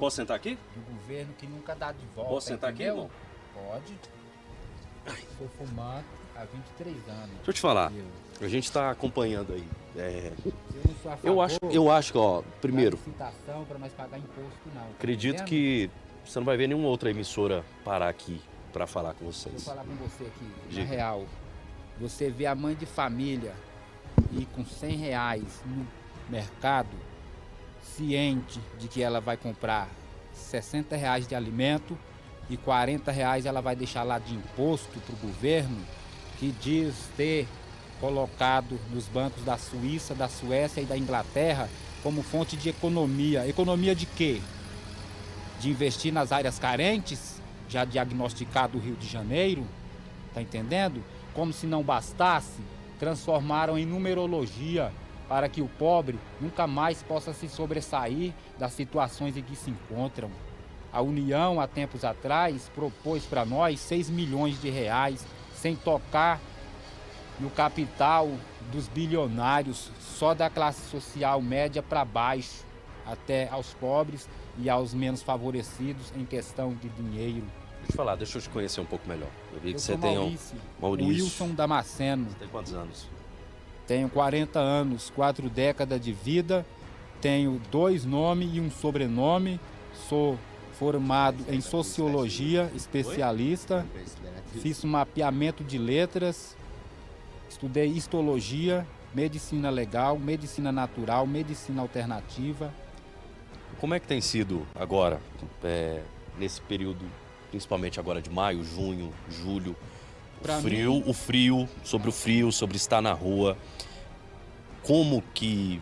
posso sentar aqui? Do governo que nunca dá de volta. Posso sentar aqui, entendeu? irmão? Pode. Sou fumante há 23 anos. Deixa eu te falar. Eu A gente está acompanhando aí. não sou a favor Eu acho que, ó, da primeiro, licitação para nós pagar imposto, não. Tá acredito entendendo? que você não vai ver nenhuma outra emissora parar aqui para falar com Deixa eu vocês. falar com você aqui, Diga. na real. Você vê a mãe de família ir com R$ 100 no mercado, ciente de que ela vai comprar R$ 60 de alimento e R$ 40 ela vai deixar lá de imposto para o governo, que diz ter colocado nos bancos da Suíça, da Suécia e da Inglaterra como fonte de economia. Economia de quê? De investir nas áreas carentes, já diagnosticado o Rio de Janeiro, tá entendendo? Como se não bastasse, transformaram em numerologia para que o pobre nunca mais possa se sobressair das situações em que se encontram. A União, há tempos atrás, propôs para nós R$ 6 milhões, sem tocar no capital dos bilionários, só da classe social média para baixo, até aos pobres e aos menos favorecidos em questão de dinheiro. Deixa eu te conhecer um pouco melhor. Eu vi que Eu você sou tem Maurício, Maurício. Wilson Damasceno. Você tem quantos anos? Tenho 40 anos, 4 décadas de vida, tenho 2 nomes e um sobrenome, sou formado em sociologia, especialista, fiz um mapeamento de letras, estudei histologia, medicina legal, medicina natural, medicina alternativa. Como é que tem sido agora, nesse período, principalmente agora de maio, junho, julho, Pra sobre o frio, sobre estar na rua? Como que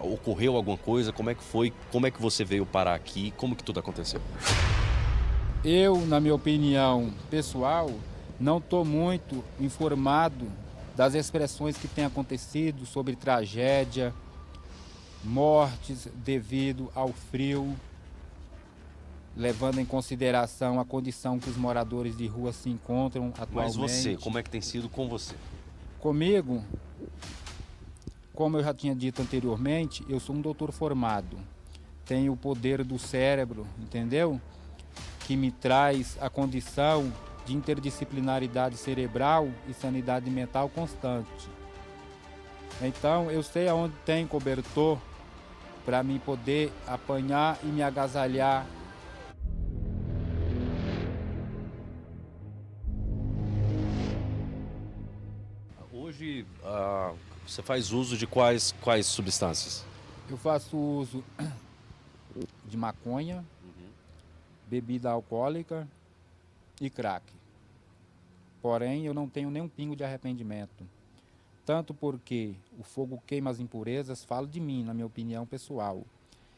ocorreu alguma coisa? Como é que foi? Como é que você veio parar aqui? Como que tudo aconteceu? Eu, na minha opinião pessoal, não estou muito informado das expressões que têm acontecido sobre tragédia, mortes devido ao frio, levando em consideração a condição que os moradores de rua se encontram atualmente. Mas você, como é que tem sido com você? Comigo, como eu já tinha dito anteriormente, eu sou um doutor formado. Tenho o poder do cérebro, entendeu? Que me traz a condição de interdisciplinaridade cerebral e sanidade mental constante. Então, eu sei aonde tem cobertor para mim poder apanhar e me agasalhar. Hoje, você faz uso de quais substâncias? Eu faço uso de maconha, bebida alcoólica e crack. Porém, eu não tenho nenhum pingo de arrependimento. Tanto porque o fogo queima as impurezas, falo de mim, na minha opinião pessoal.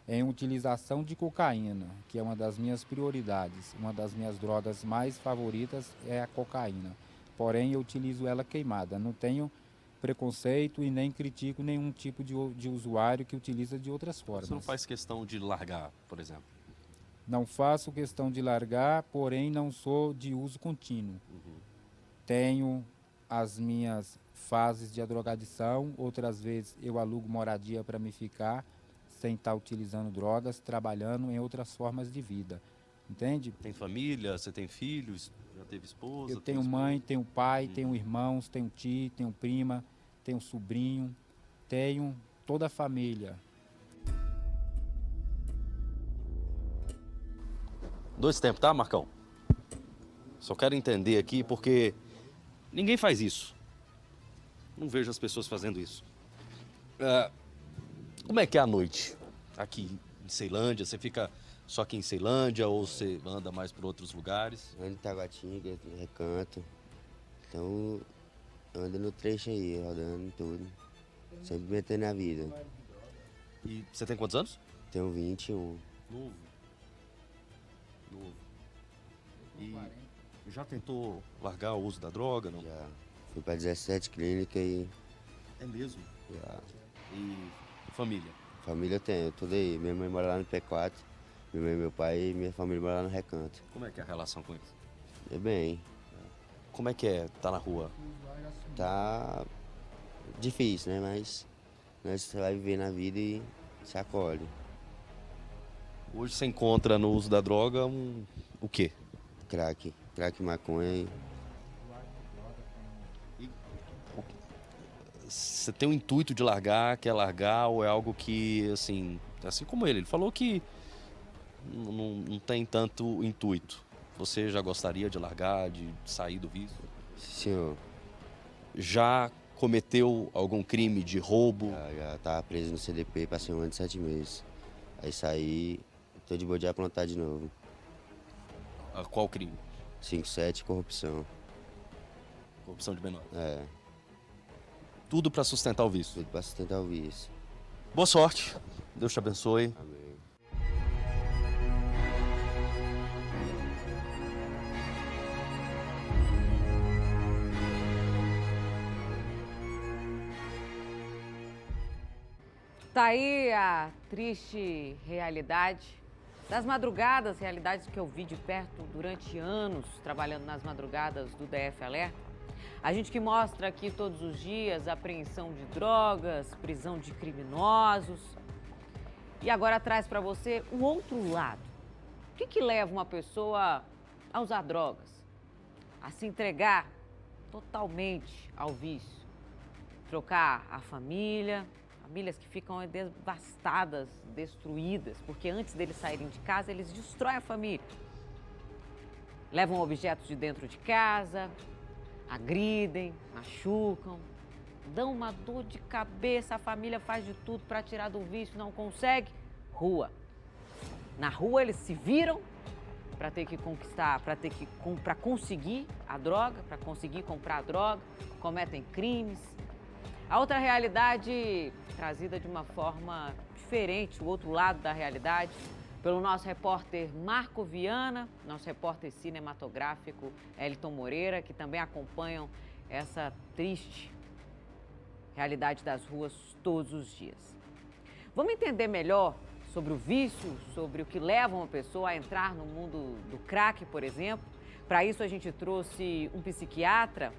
Em utilização de cocaína, que é uma das minhas prioridades, uma das minhas drogas mais favoritas é a cocaína. Porém, eu utilizo ela queimada. Não tenho preconceito e nem critico nenhum tipo de usuário que utiliza de outras formas. Você não faz questão de largar, por exemplo? Não faço questão de largar, porém não sou de uso contínuo. Tenho as minhas fases de drogadição, outras vezes eu alugo moradia para me ficar sem estar utilizando drogas, trabalhando em outras formas de vida. Entende? Tem família, você tem filhos, já teve esposa? Eu tenho mãe, tenho pai, tenho irmãos, tenho tio, tenho prima, tenho sobrinho, tenho toda a família. Dois tempos, tá, Marcão? Só quero entender aqui porque ninguém faz isso. Não vejo as pessoas fazendo isso. Como é que é a noite aqui em Ceilândia? Você fica só aqui em Ceilândia ou você anda mais por outros lugares? Ando em Taguatinga, Recanto. Então, ando no trecho aí, rodando tudo. Sempre metendo a vida. E você tem quantos anos? Tenho 21. Novo. E já tentou largar o uso da droga, não? Já fui para 17 clínicas e É mesmo? já. E família? Família eu tenho, tudo aí. Minha mãe mora lá no P4. Minha mãe, meu pai e minha família mora lá no Recanto. Como é que é a relação com eles? É bem, Como é que é estar na rua? tá difícil, né? Mas nós vai viver na vida e se acolhe. Hoje você encontra no uso da droga o quê? Crack, crack, maconha. Você tem o intuito de largar, quer largar, ou é algo que, assim como ele falou que não tem tanto intuito. Você já gostaria de largar, de sair do vício? Senhor, Já cometeu algum crime de roubo? já tava preso no CDP, passei um ano e 7 meses. Aí saí, tô de boa de aprontar de novo. Qual crime? 5-7, corrupção. Corrupção de menor. É, Tudo para sustentar o vício. tudo pra sustentar o vício. Boa sorte. Deus te abençoe. Amém. Tá aí a triste realidade das madrugadas, realidades que eu vi de perto durante anos, trabalhando nas madrugadas do DF Alerta. A gente que mostra aqui todos os dias apreensão de drogas, prisão de criminosos. E agora traz para você o outro lado. O que leva uma pessoa a usar drogas? A se entregar totalmente ao vício? Trocar a família, famílias que ficam devastadas, destruídas, porque antes deles saírem de casa, eles destroem a família. Levam objetos de dentro de casa, agridem, machucam, dão uma dor de cabeça, a família faz de tudo para tirar do vício, não consegue. Rua. Na rua eles se viram para ter que conquistar, para conseguir a droga, para conseguir comprar a droga, cometem crimes. A outra realidade trazida de uma forma diferente, o outro lado da realidade, pelo nosso repórter Marco Viana, nosso repórter cinematográfico Elton Moreira, que também acompanham essa triste realidade das ruas todos os dias. Vamos entender melhor sobre o vício, sobre o que leva uma pessoa a entrar no mundo do crack, por exemplo. Para isso a gente trouxe um psiquiatra,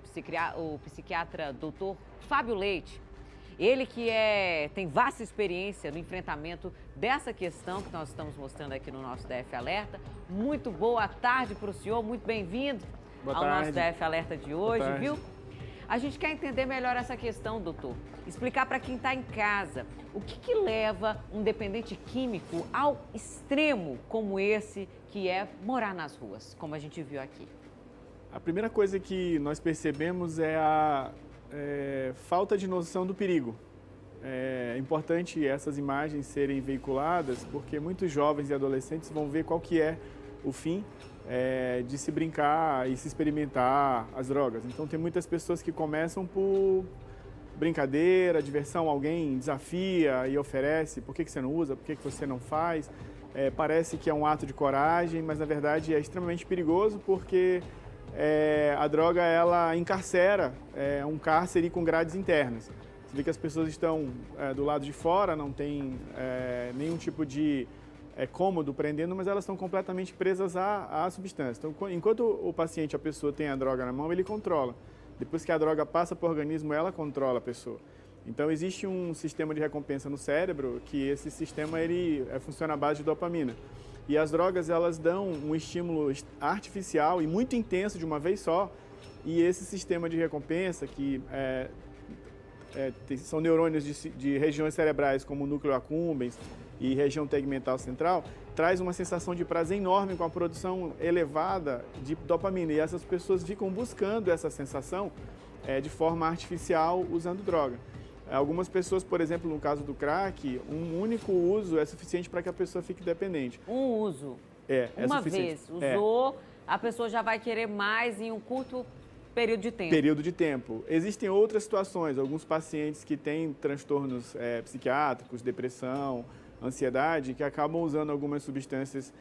o psiquiatra Dr. Fábio Leite. Ele que tem vasta experiência no enfrentamento dessa questão que nós estamos mostrando aqui no nosso DF Alerta. Muito boa tarde para o senhor, muito bem-vindo ao nosso DF Alerta de hoje, viu? A gente quer entender melhor essa questão, doutor. Explicar para quem está em casa o que leva um dependente químico ao extremo como esse, que é morar nas ruas, como a gente viu aqui. A primeira coisa que nós percebemos é a falta de noção do perigo. É importante essas imagens serem veiculadas porque muitos jovens e adolescentes vão ver qual que é o fim de se brincar e se experimentar as drogas. Então tem muitas pessoas que começam por brincadeira, diversão, alguém desafia e oferece, por que você não usa, por que você não faz? Parece que é um ato de coragem, mas na verdade é extremamente perigoso porque a droga ela encarcera, um cárcere com grades internas. Você vê que as pessoas estão do lado de fora, não tem nenhum tipo de cômodo prendendo, mas elas estão completamente presas à substância. Então, enquanto o paciente, a pessoa tem a droga na mão, ele controla. Depois que a droga passa para o organismo, ela controla a pessoa. Então, existe um sistema de recompensa no cérebro, que esse sistema ele funciona à base de dopamina. E as drogas, elas dão um estímulo artificial e muito intenso de uma vez só. E esse sistema de recompensa, que são neurônios de regiões cerebrais como o núcleo accumbens e região tegmental central, traz uma sensação de prazer enorme com a produção elevada de dopamina. E essas pessoas ficam buscando essa sensação de forma artificial usando droga. Algumas pessoas, por exemplo, no caso do crack, um único uso é suficiente para que a pessoa fique dependente. Um uso? Uma vez usou, a pessoa já vai querer mais em um curto período de tempo. Período de tempo. Existem outras situações, alguns pacientes que têm transtornos psiquiátricos, depressão, ansiedade, que acabam usando algumas substâncias,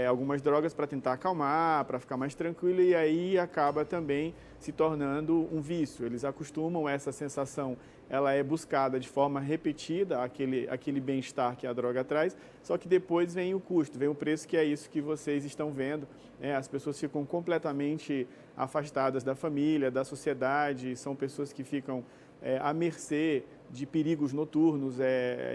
algumas drogas para tentar acalmar, para ficar mais tranquilo, e aí acaba também se tornando um vício. Eles acostumam, essa sensação, ela é buscada de forma repetida, aquele bem-estar que a droga traz, só que depois vem o custo, vem o preço, que é isso que vocês estão vendo. As pessoas ficam completamente afastadas da família, da sociedade, são pessoas que ficam à mercê de perigos noturnos,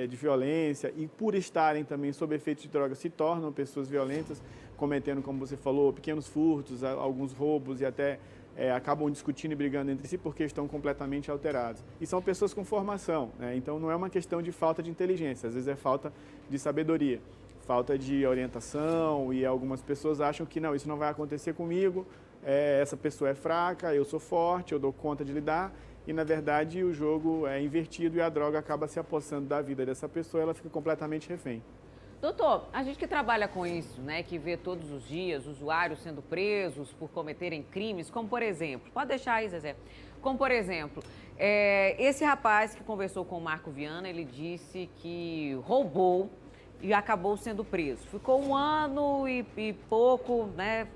de violência, e por estarem também sob efeito de drogas se tornam pessoas violentas, cometendo, como você falou, pequenos furtos, alguns roubos e até acabam discutindo e brigando entre si porque estão completamente alterados. E são pessoas com formação, né? Então não é uma questão de falta de inteligência, às vezes é falta de sabedoria, falta de orientação, e algumas pessoas acham que não, isso não vai acontecer comigo, essa pessoa é fraca, eu sou forte, eu dou conta de lidar, e na verdade o jogo é invertido e a droga acaba se apossando da vida dessa pessoa, ela fica completamente refém. Doutor, a gente que trabalha com isso, né, que vê todos os dias usuários sendo presos por cometerem crimes, como por exemplo, pode deixar aí, Zezé, como por exemplo, esse rapaz que conversou com o Marco Viana, ele disse que roubou e acabou sendo preso. Ficou 1 ano e pouco, né,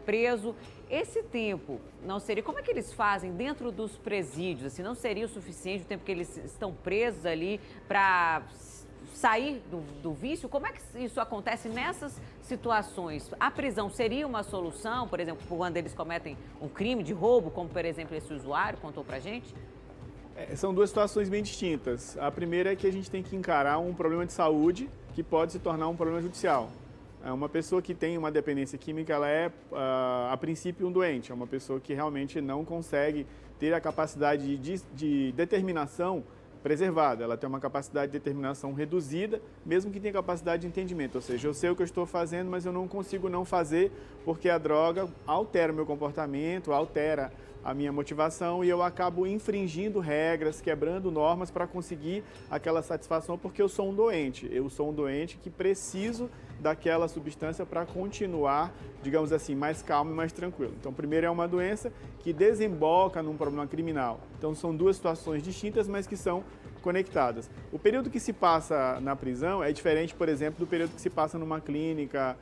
preso. Esse tempo não seria, como é que eles fazem dentro dos presídios? Assim, não seria o suficiente o tempo que eles estão presos ali para sair do vício? Como é que isso acontece nessas situações? A prisão seria uma solução, por exemplo, quando eles cometem um crime de roubo, como por exemplo esse usuário contou pra gente? São duas situações bem distintas. A primeira é que a gente tem que encarar um problema de saúde que pode se tornar um problema judicial. Uma pessoa que tem uma dependência química, ela é, a princípio, um doente. É uma pessoa que realmente não consegue ter a capacidade de determinação preservada. Ela tem uma capacidade de determinação reduzida, mesmo que tenha capacidade de entendimento. Ou seja, eu sei o que eu estou fazendo, mas eu não consigo não fazer porque a droga altera o meu comportamento, altera a minha motivação e eu acabo infringindo regras, quebrando normas para conseguir aquela satisfação porque eu sou um doente. Eu sou um doente que preciso daquela substância para continuar, digamos assim, mais calmo e mais tranquilo. Então, primeiro é uma doença que desemboca num problema criminal. Então, são duas situações distintas, mas que são conectadas. O período que se passa na prisão é diferente, por exemplo, do período que se passa numa clínica,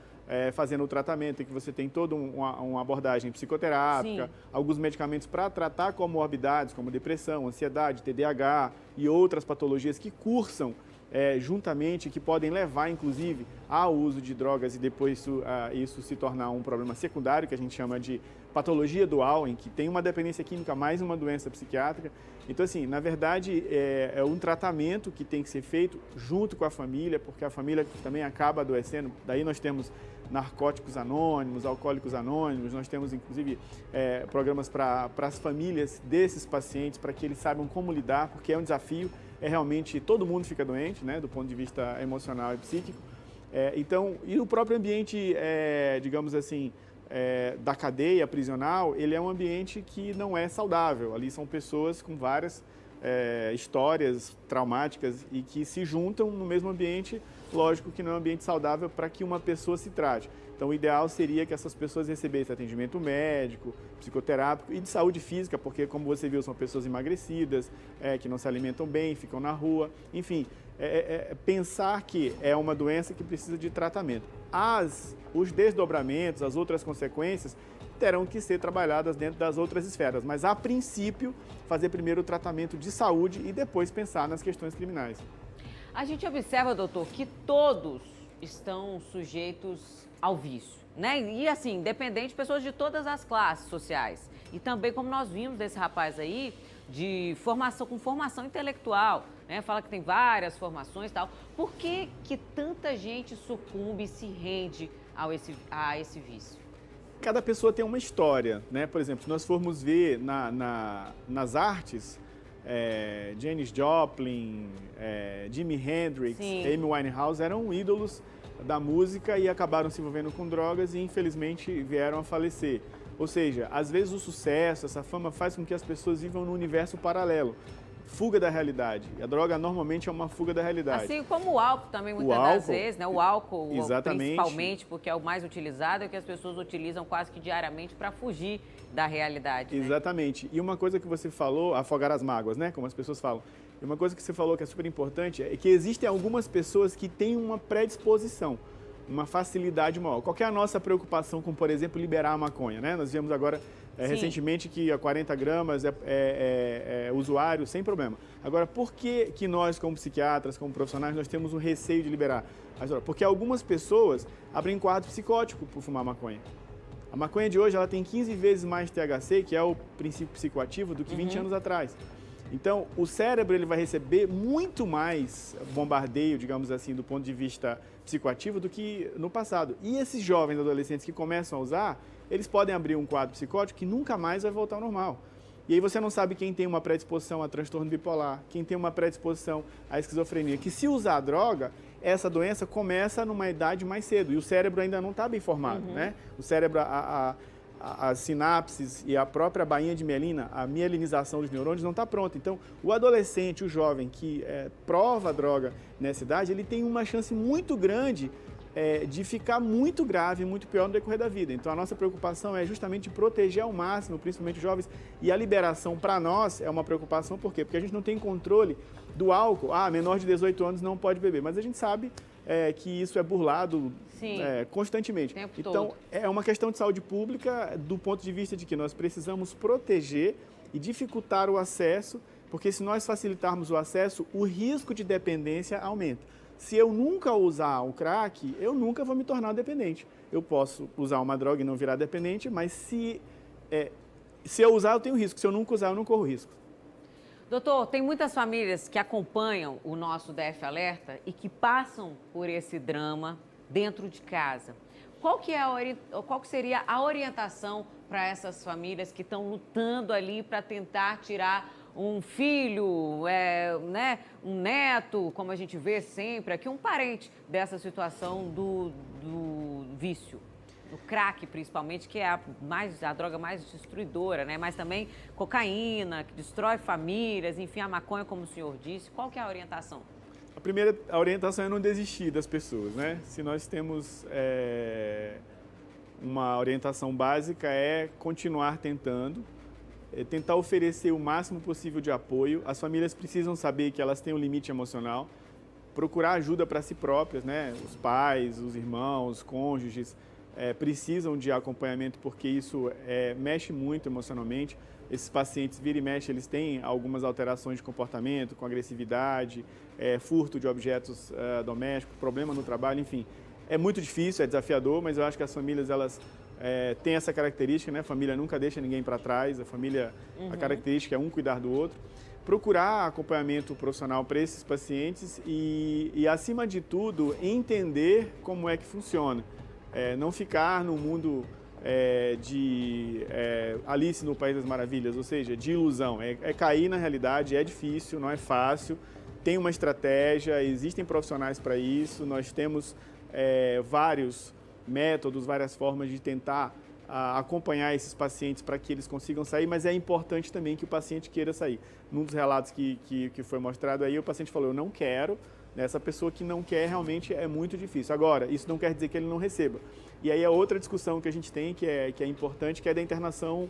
fazendo o tratamento, em que você tem toda uma abordagem psicoterápica, sim, alguns medicamentos para tratar comorbidades como depressão, ansiedade, TDAH e outras patologias que cursam juntamente, que podem levar, inclusive, ao uso de drogas e depois isso se tornar um problema secundário, que a gente chama de patologia dual, em que tem uma dependência química mais uma doença psiquiátrica. Então, assim, na verdade, é um tratamento que tem que ser feito junto com a família, porque a família também acaba adoecendo. Daí nós temos narcóticos anônimos, alcoólicos anônimos, nós temos, inclusive, programas para as famílias desses pacientes, para que eles saibam como lidar, porque é um desafio. Realmente todo mundo fica doente, né, do ponto de vista emocional e psíquico. Então, e o próprio ambiente, digamos assim, da cadeia prisional, ele é um ambiente que não é saudável. Ali são pessoas com várias histórias traumáticas e que se juntam no mesmo ambiente, lógico que não é um ambiente saudável para que uma pessoa se trate. Então, o ideal seria que essas pessoas recebessem atendimento médico, psicoterápico e de saúde física, porque, como você viu, são pessoas emagrecidas, que não se alimentam bem, ficam na rua. Enfim, pensar que é uma doença que precisa de tratamento. Os desdobramentos, as outras consequências, terão que ser trabalhadas dentro das outras esferas. Mas, a princípio, fazer primeiro o tratamento de saúde e depois pensar nas questões criminais. A gente observa, doutor, que todos estão sujeitos ao vício, né? E assim, independente, pessoas de todas as classes sociais. E também, como nós vimos desse rapaz aí, com formação intelectual, né? Fala que tem várias formações e tal. Por que tanta gente sucumbe e se rende a esse vício? Cada pessoa tem uma história, né? Por exemplo, se nós formos ver nas artes, Janis Joplin, Jimi Hendrix, sim, Amy Winehouse eram ídolos da música e acabaram se envolvendo com drogas e infelizmente vieram a falecer. Ou seja, às vezes o sucesso, essa fama faz com que as pessoas vivam num universo paralelo, fuga da realidade. A droga normalmente é uma fuga da realidade. Assim como o álcool também, muitas das vezes, né? O álcool, exatamente, principalmente, porque é o mais utilizado, é que as pessoas utilizam quase que diariamente para fugir da realidade. Exatamente. Né? E uma coisa que você falou, afogar as mágoas, né? Como as pessoas falam. E uma coisa que você falou que é super importante é que existem algumas pessoas que têm uma predisposição, uma facilidade maior. Qual que é a nossa preocupação com, por exemplo, liberar a maconha, né? Nós vimos agora recentemente que a 40 gramas é usuário sem problema. Agora, por que nós, como psiquiatras, como profissionais, nós temos um receio de liberar? Porque algumas pessoas abrem quadro psicótico por fumar maconha. A maconha de hoje ela tem 15 vezes mais THC, que é o princípio psicoativo, do que 20 anos atrás. Então, o cérebro ele vai receber muito mais bombardeio, digamos assim, do ponto de vista psicoativo do que no passado. E esses jovens adolescentes que começam a usar, eles podem abrir um quadro psicótico que nunca mais vai voltar ao normal. E aí você não sabe quem tem uma predisposição a transtorno bipolar, quem tem uma predisposição à esquizofrenia, que se usar a droga, essa doença começa numa idade mais cedo e o cérebro ainda não está bem formado, né? O cérebro, as sinapses e a própria bainha de mielina, a mielinização dos neurônios não está pronta. Então, o adolescente, o jovem que prova a droga nessa idade, ele tem uma chance muito grande de ficar muito grave, muito pior no decorrer da vida. Então, a nossa preocupação é justamente proteger ao máximo, principalmente os jovens, e a liberação para nós é uma preocupação, por quê? Porque a gente não tem controle do álcool. Menor de 18 anos não pode beber, mas a gente sabe que isso é burlado constantemente. Então, todo. É uma questão de saúde pública do ponto de vista de que nós precisamos proteger e dificultar o acesso, porque se nós facilitarmos o acesso, o risco de dependência aumenta. Se eu nunca usar o crack, eu nunca vou me tornar dependente. Eu posso usar uma droga e não virar dependente, mas se eu usar, eu tenho risco. Se eu nunca usar, eu não corro risco. Doutor, tem muitas famílias que acompanham o nosso DF Alerta e que passam por esse drama dentro de casa. Qual que seria a orientação para essas famílias que estão lutando ali para tentar tirar um filho, um neto, como a gente vê sempre aqui, um parente dessa situação do vício? Do crack, principalmente, que é a droga mais destruidora, né? Mas também cocaína, que destrói famílias, enfim, a maconha, como o senhor disse. Qual que é a orientação? A orientação é não desistir das pessoas, né? Se nós temos uma orientação básica, é continuar tentando, tentar oferecer o máximo possível de apoio. As famílias precisam saber que elas têm um limite emocional, procurar ajuda para si próprias, né? Os pais, os irmãos, os cônjuges, precisam de acompanhamento porque isso mexe muito emocionalmente. Esses pacientes, vira e mexe, eles têm algumas alterações de comportamento, com agressividade, furto de objetos domésticos, problema no trabalho, enfim. É muito difícil, é desafiador, mas eu acho que as famílias, elas têm essa característica, né? A família nunca deixa ninguém para trás, a família, a característica é um cuidar do outro. Procurar acompanhamento profissional para esses pacientes e, acima de tudo, entender como é que funciona. Não ficar no mundo de Alice no País das Maravilhas, ou seja, de ilusão. É cair na realidade, é difícil, não é fácil, tem uma estratégia, existem profissionais para isso, nós temos vários métodos, várias formas de tentar acompanhar esses pacientes para que eles consigam sair, mas é importante também que o paciente queira sair. Num dos relatos que foi mostrado aí, o paciente falou, eu não quero. Essa pessoa que não quer realmente é muito difícil. Agora, isso não quer dizer que ele não receba. E aí a outra discussão que a gente tem, que é importante, que é da internação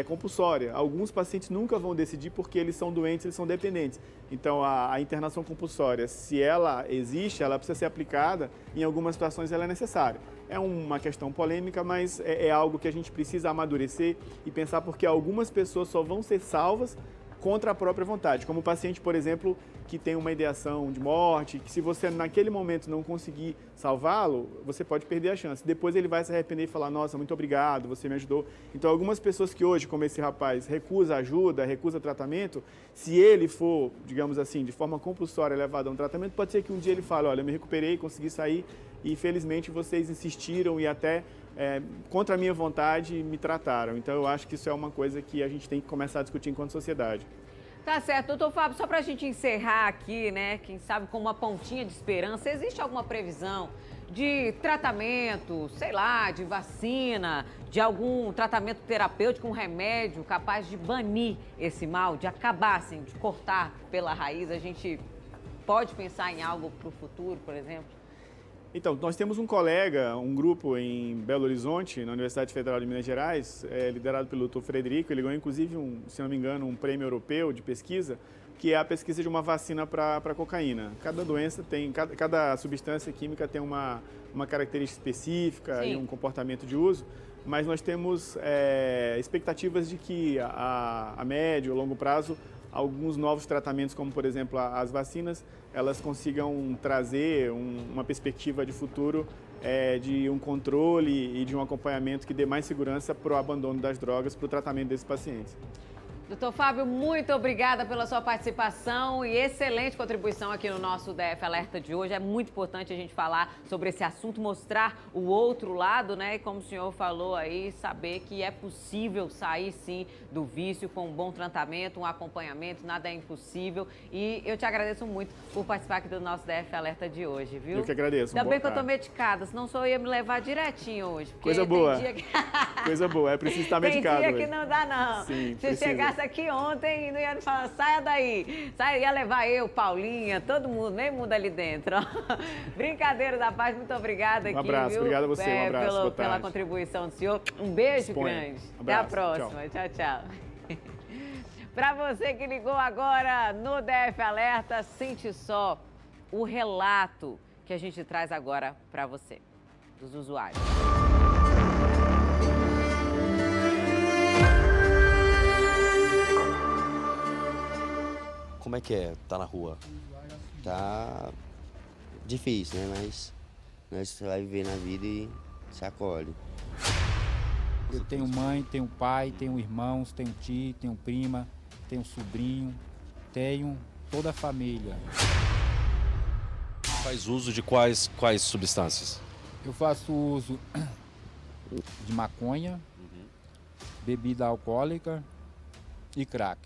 compulsória. Alguns pacientes nunca vão decidir porque eles são doentes, eles são dependentes. Então, a internação compulsória, se ela existe, ela precisa ser aplicada, em algumas situações ela é necessária. É uma questão polêmica, mas é algo que a gente precisa amadurecer e pensar porque algumas pessoas só vão ser salvas contra a própria vontade, como o paciente, por exemplo, que tem uma ideação de morte, que se você naquele momento não conseguir salvá-lo, você pode perder a chance. Depois ele vai se arrepender e falar, nossa, muito obrigado, você me ajudou. Então, algumas pessoas que hoje, como esse rapaz, recusa ajuda, recusa tratamento, se ele for, digamos assim, de forma compulsória levado a um tratamento, pode ser que um dia ele fale, olha, eu me recuperei, consegui sair e, felizmente, vocês insistiram e até contra a minha vontade me trataram. Então, eu acho que isso é uma coisa que a gente tem que começar a discutir enquanto sociedade. Tá certo. Doutor Fábio, só para a gente encerrar aqui, né, quem sabe com uma pontinha de esperança, existe alguma previsão de tratamento, sei lá, de vacina, de algum tratamento terapêutico, um remédio capaz de banir esse mal, de acabar, assim, de cortar pela raiz? A gente pode pensar em algo para o futuro, por exemplo? Então, nós temos um colega, um grupo em Belo Horizonte, na Universidade Federal de Minas Gerais, liderado pelo Dr. Frederico. Ele ganhou, inclusive, se não me engano, um prêmio europeu de pesquisa, que é a pesquisa de uma vacina para cocaína. Cada doença tem, cada substância química tem uma característica específica Sim. e um comportamento de uso, mas nós temos expectativas de que a médio ou longo prazo alguns novos tratamentos, como por exemplo as vacinas, elas consigam trazer uma perspectiva de futuro de um controle e de um acompanhamento que dê mais segurança para o abandono das drogas, para o tratamento desses pacientes. Doutor Fábio, muito obrigada pela sua participação e excelente contribuição aqui no nosso DF Alerta de hoje. É muito importante a gente falar sobre esse assunto, mostrar o outro lado, né? E como o senhor falou aí, saber que é possível sair sim do vício com um bom tratamento, um acompanhamento, nada é impossível. E eu te agradeço muito por participar aqui do nosso DF Alerta de hoje, viu? Eu que agradeço. Ainda bem que eu Boa tô medicada, senão só ia me levar direitinho hoje. porque Coisa tem boa. dia que- Coisa boa, é preciso estar Tem medicado dia hoje. que não dá, não. Sim, Se precisa. chegasse aqui ontem e não ia falar, saia daí. Ia levar eu, Paulinha, todo mundo, meio mundo ali dentro. Brincadeira da paz, muito obrigada aqui, abraço, viu? obrigado a você, um abraço, boa Pela tarde. contribuição do senhor. Um beijo Disponha. grande. Abraço, Até a próxima. Tchau, tchau. Para você que ligou agora no DF Alerta, sente só o relato que a gente traz agora para você, dos usuários. Como é que é? Tá na rua? Tá difícil, né? Mas nós vai viver na vida e se acolhe. Eu tenho mãe, tenho pai, tenho irmãos, tenho tio, tenho prima, tenho sobrinho, tenho toda a família. Faz uso de quais substâncias? Eu faço uso de maconha, bebida alcoólica e crack.